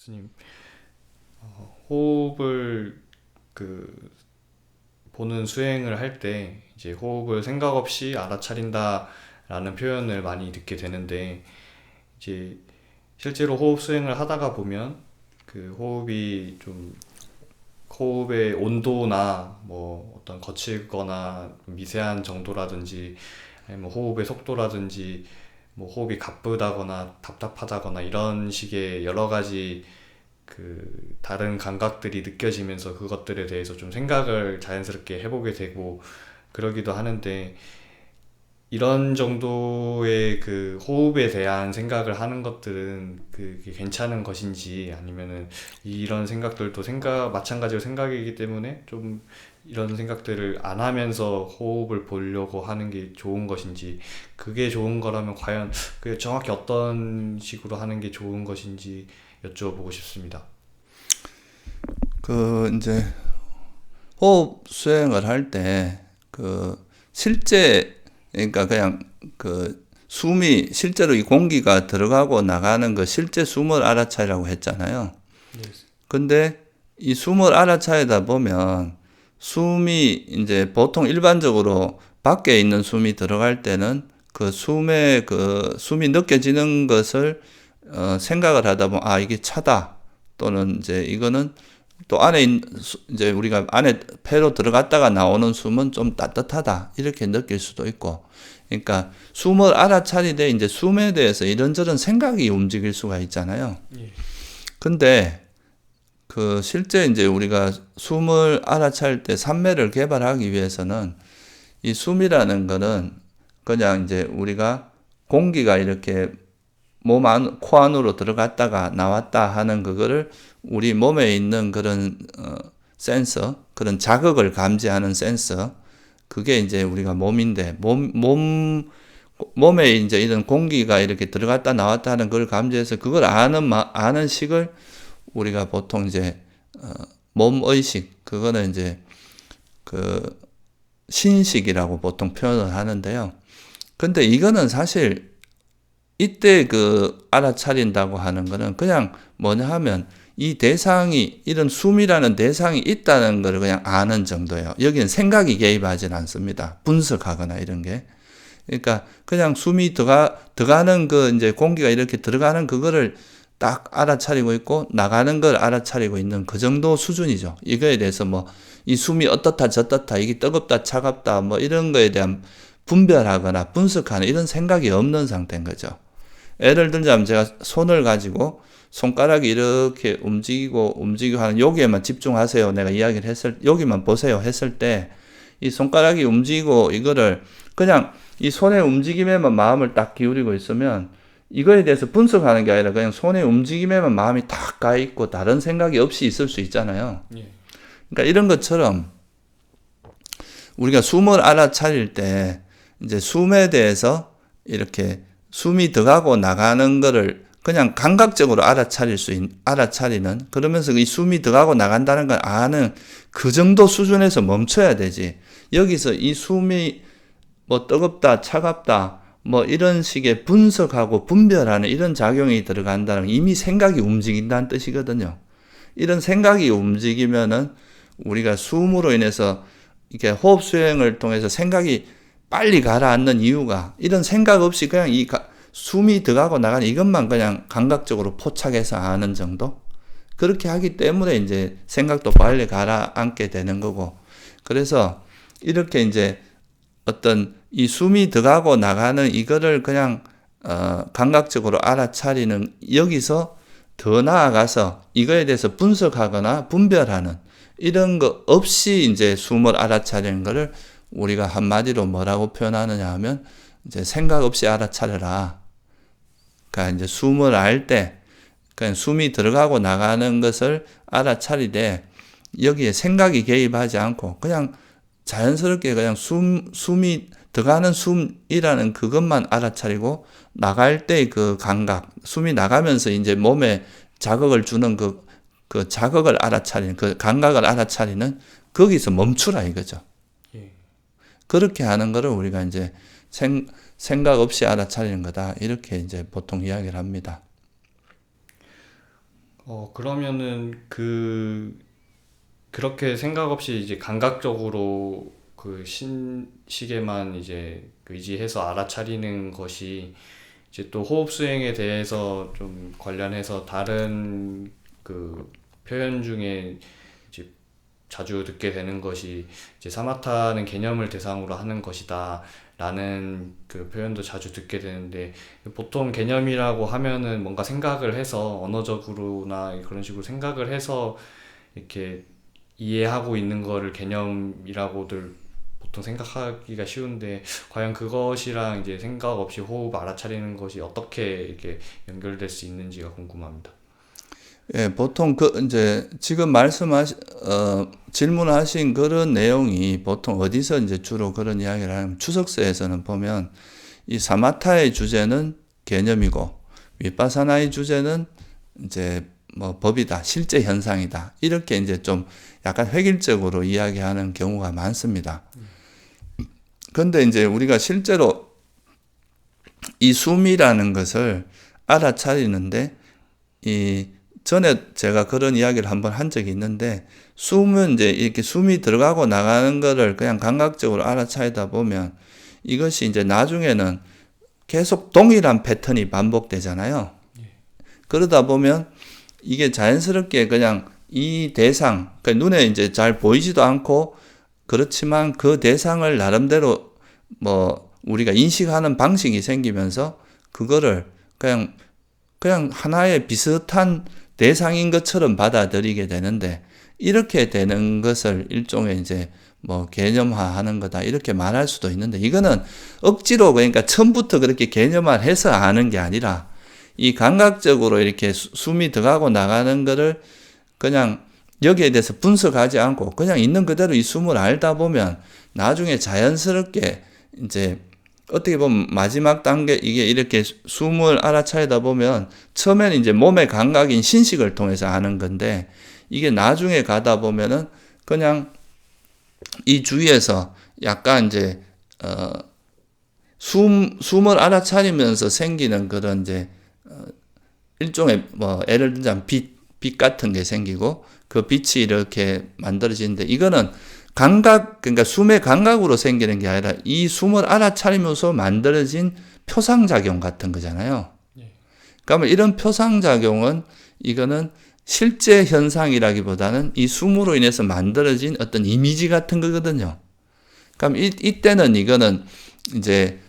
스님, 호흡을 그 보는 수행을 할 때 이제 호흡을 생각 없이 알아차린다라는 표현을 많이 듣게 되는데 이제 실제로 호흡 수행을 하다가 보면 그 호흡이 좀 호흡의 온도나 뭐 어떤 거칠거나 미세한 정도라든지 아니면 호흡의 속도라든지 뭐 호흡이 가쁘다거나 답답하다거나 이런 식의 여러 가지 그 다른 감각들이 느껴지면서 그것들에 대해서 좀 생각을 자연스럽게 해보게 되고 그러기도 하는데 이런 정도의 그 호흡에 대한 생각을 하는 것들은 그게 괜찮은 것인지 아니면은 이런 생각들도 마찬가지로 생각이기 때문에 좀 이런 생각들을 안 하면서 호흡을 보려고 하는 게 좋은 것인지 그게 좋은 거라면 과연 그 정확히 어떤 식으로 하는 게 좋은 것인지 여쭤보고 싶습니다. 이제 호흡 수행을 할 때 실제 그러니까 그냥 숨이 실제로 이 공기가 들어가고 나가는 실제 숨을 알아차리라고 했잖아요. 네. 근데 이 숨을 알아차리다 보면 숨이 이제 보통 일반적으로 밖에 있는 숨이 들어갈 때는 숨이 느껴지는 것을 생각을 하다 보면 이게 차다 또는 이제 이거는 또 이제 우리가 안에 폐로 들어갔다가 나오는 숨은 좀 따뜻하다 이렇게 느낄 수도 있고, 그러니까 숨을 알아차리되 이제 숨에 대해서 이런저런 생각이 움직일 수가 있잖아요. 예. 근데 실제 이제 우리가 숨을 알아차릴 때 삼매를 개발하기 위해서는 이 숨이라는 거는 그냥 이제 우리가 공기가 이렇게 코 안으로 들어갔다가 나왔다 하는 그거를 우리 몸에 있는 그런 센서, 그런 자극을 감지하는 센서, 그게 이제 우리가 몸인데 몸에 이제 이런 공기가 이렇게 들어갔다 나왔다 하는 걸 감지해서 그걸 아는 식을 우리가 보통 이제 몸의식, 그거는 이제 그 신식이라고 보통 표현을 하는데요. 근데 이거는 사실 이때 알아차린다고 하는 거는 그냥 뭐냐 하면 이 대상이, 이런 숨이라는 대상이 있다는 걸 그냥 아는 정도예요. 여기는 생각이 개입하진 않습니다. 분석하거나 이런 게. 그러니까 그냥 숨이 들어가는 이제 공기가 이렇게 들어가는 그거를 딱 알아차리고 있고 나가는 걸 알아차리고 있는 그 정도 수준이죠. 이거에 대해서 뭐 이 숨이 어떻다 저떻다 이게 뜨겁다 차갑다 뭐 이런 거에 대한 분별하거나 분석하는 이런 생각이 없는 상태인 거죠. 예를 들자면 제가 손을 가지고 손가락이 이렇게 움직이고 하는 여기에만 집중하세요. 내가 이야기를 여기만 보세요. 했을 때 이 손가락이 움직이고 이거를 그냥 이 손의 움직임에만 마음을 딱 기울이고 있으면 이거에 대해서 분석하는 게 아니라 그냥 손의 움직임에만 마음이 딱 가 있고 다른 생각이 없이 있을 수 있잖아요. 예. 그러니까 이런 것처럼 우리가 숨을 알아차릴 때 이제 숨에 대해서 이렇게 숨이 들어가고 나가는 거를 그냥 감각적으로 알아차리는, 그러면서 이 숨이 들어가고 나간다는 걸 아는 그 정도 수준에서 멈춰야 되지. 여기서 이 숨이 뭐 뜨겁다, 차갑다, 뭐 이런 식의 분석하고 분별하는 이런 작용이 들어간다는 이미 생각이 움직인다는 뜻이거든요. 이런 생각이 움직이면은 우리가 숨으로 인해서 이렇게 호흡 수행을 통해서 생각이 빨리 가라앉는 이유가 이런 생각 없이 그냥 숨이 들어가고 나가는 이것만 그냥 감각적으로 포착해서 아는 정도? 그렇게 하기 때문에 이제 생각도 빨리 가라앉게 되는 거고. 그래서 이렇게 이제 어떤 이 숨이 들어가고 나가는 이거를 그냥 감각적으로 알아차리는, 여기서 더 나아가서 이거에 대해서 분석하거나 분별하는 이런 거 없이 이제 숨을 알아차리는 거를 우리가 한마디로 뭐라고 표현하느냐 하면 이제 생각 없이 알아차려라. 그러니까 이제 숨을 알 때 그냥 숨이 들어가고 나가는 것을 알아차리되 여기에 생각이 개입하지 않고 그냥 자연스럽게 그냥 숨이 들어가는 숨이라는 그것만 알아차리고 나갈 때 그 감각, 숨이 나가면서 이제 몸에 자극을 주는 그 자극을 알아차리는, 그 감각을 알아차리는 거기서 멈추라 이거죠. 예. 그렇게 하는 거를 우리가 이제 생각 없이 알아차리는 거다. 이렇게 이제 보통 이야기를 합니다. 그러면은 그렇게 생각 없이 이제 감각적으로 그 신식에만 이제 의지해서 알아차리는 것이 이제 또 호흡 수행에 대해서 좀 관련해서 다른 그 표현 중에 이제 자주 듣게 되는 것이 이제 사마타는 개념을 대상으로 하는 것이다 라는 그 표현도 자주 듣게 되는데, 보통 개념이라고 하면은 뭔가 생각을 해서 언어적으로나 그런 식으로 생각을 해서 이렇게 이해하고 있는 거를 개념이라고들 보통 생각하기가 쉬운데, 과연 그것이랑 이제 생각 없이 호흡 알아차리는 것이 어떻게 이렇게 연결될 수 있는지가 궁금합니다. 예, 보통 이제 지금 질문하신 그런 내용이 보통 어디서 이제 주로 그런 이야기를 하면 추석서에서는 보면 이 사마타의 주제는 개념이고 위파사나의 주제는 이제 뭐 법이다, 실제 현상이다. 이렇게 이제 좀 약간 획일적으로 이야기하는 경우가 많습니다. 근데 이제 우리가 실제로 이 숨이라는 것을 알아차리는데 전에 제가 그런 이야기를 한번 한 적이 있는데, 숨은 이제 이렇게 숨이 들어가고 나가는 거를 그냥 감각적으로 알아차리다 보면 이것이 이제 나중에는 계속 동일한 패턴이 반복되잖아요. 그러다 보면 이게 자연스럽게 그냥 이 대상, 그러니까 눈에 이제 잘 보이지도 않고 그렇지만 그 대상을 나름대로 뭐 우리가 인식하는 방식이 생기면서 그거를 그냥 하나의 비슷한 대상인 것처럼 받아들이게 되는데, 이렇게 되는 것을 일종의 이제 뭐 개념화하는 거다 이렇게 말할 수도 있는데, 이거는 억지로 그러니까 처음부터 그렇게 개념화해서 아는 게 아니라 이 감각적으로 이렇게 숨이 들어가고 나가는 거를 그냥 여기에 대해서 분석하지 않고 그냥 있는 그대로 이 숨을 알다 보면 나중에 자연스럽게 이제 어떻게 보면 마지막 단계, 이게 이렇게 숨을 알아차리다 보면 처음에는 이제 몸의 감각인 신식을 통해서 아는 건데, 이게 나중에 가다 보면은 그냥 이 주위에서 약간 이제 숨을 알아차리면서 생기는 그런 이제 일종의 뭐 예를 들자면 빛 같은 게 생기고 그 빛이 이렇게 만들어지는데, 이거는 그러니까 숨의 감각으로 생기는 게 아니라 이 숨을 알아차리면서 만들어진 표상작용 같은 거잖아요. 그러면 이런 표상작용은 이거는 실제 현상이라기보다는 이 숨으로 인해서 만들어진 어떤 이미지 같은 거거든요. 그럼 이때는 이거는 이제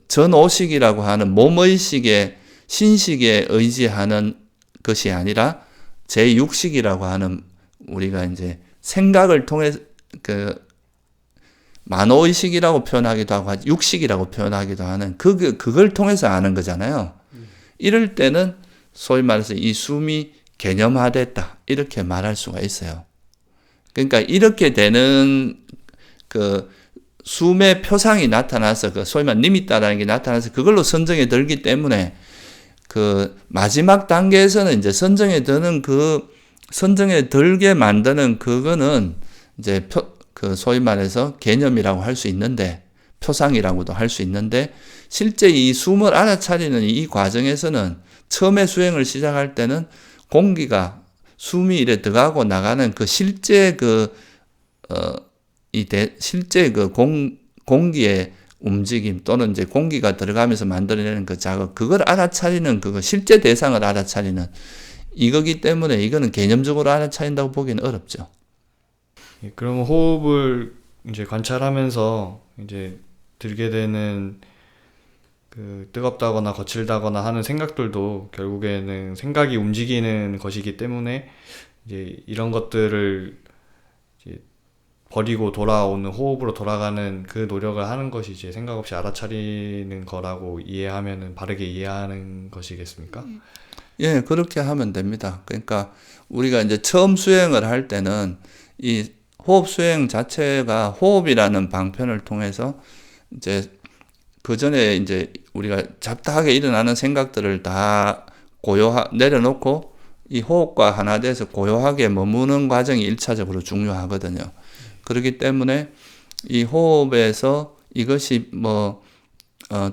전오식이라고 하는 몸의식의 신식에 의지하는 것이 아니라 제6식이라고 하는 우리가 이제 생각을 통해 만오의식이라고 표현하기도 하고 육식이라고 표현하기도 하는 그걸 통해서 아는 거잖아요. 이럴 때는 소위 말해서 이 숨이 개념화됐다 이렇게 말할 수가 있어요. 그러니까 이렇게 되는 그 숨의 표상이 나타나서 그 소위 말 니미따라는 게 나타나서 그걸로 선정에 들기 때문에 그 마지막 단계에서는 이제 선정에 들게 만드는 그거는 이제 그 소위 말해서 개념이라고 할 수 있는데, 표상이라고도 할 수 있는데, 실제 이 숨을 알아차리는 이 과정에서는 처음에 수행을 시작할 때는 숨이 이래 들어가고 나가는 그 실제 실제 공기의 움직임 또는 이제 공기가 들어가면서 만들어내는 그 작업, 그걸 알아차리는 실제 대상을 알아차리는 이거기 때문에 이거는 개념적으로 알아차린다고 보기는 어렵죠. 그럼 호흡을 이제 관찰하면서 이제 들게 되는 그 뜨겁다거나 거칠다거나 하는 생각들도 결국에는 생각이 움직이는 것이기 때문에 이제 이런 것들을 이제 버리고 돌아오는 호흡으로 돌아가는 그 노력을 하는 것이 이제 생각 없이 알아차리는 거라고 이해하면은 바르게 이해하는 것이겠습니까? 예, 그렇게 하면 됩니다. 그러니까 우리가 이제 처음 수행을 할 때는 이 호흡 수행 자체가 호흡이라는 방편을 통해서 이제 그 전에 이제 우리가 잡다하게 일어나는 생각들을 다 내려놓고 이 호흡과 하나 돼서 고요하게 머무는 과정이 1차적으로 중요하거든요. 그렇기 때문에 이 호흡에서 이것이 뭐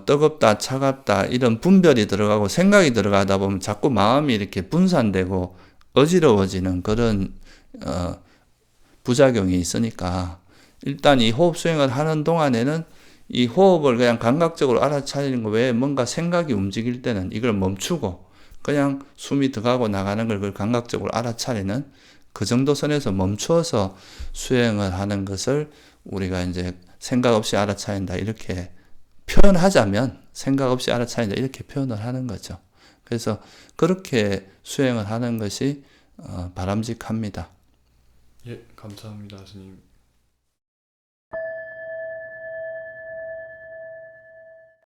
뜨겁다, 차갑다 이런 분별이 들어가고 생각이 들어가다 보면 자꾸 마음이 이렇게 분산되고 어지러워지는 그런 부작용이 있으니까 일단 이 호흡 수행을 하는 동안에는 이 호흡을 그냥 감각적으로 알아차리는 거 외에 뭔가 생각이 움직일 때는 이걸 멈추고 그냥 숨이 들어가고 나가는 걸 그걸 감각적으로 알아차리는 그 정도 선에서 멈추어서 수행을 하는 것을 우리가 이제 생각 없이 알아차린다 이렇게 표현하자면 생각 없이 알아차린다 이렇게 표현을 하는 거죠. 그래서 그렇게 수행을 하는 것이 바람직합니다. 예, 감사합니다, 스님.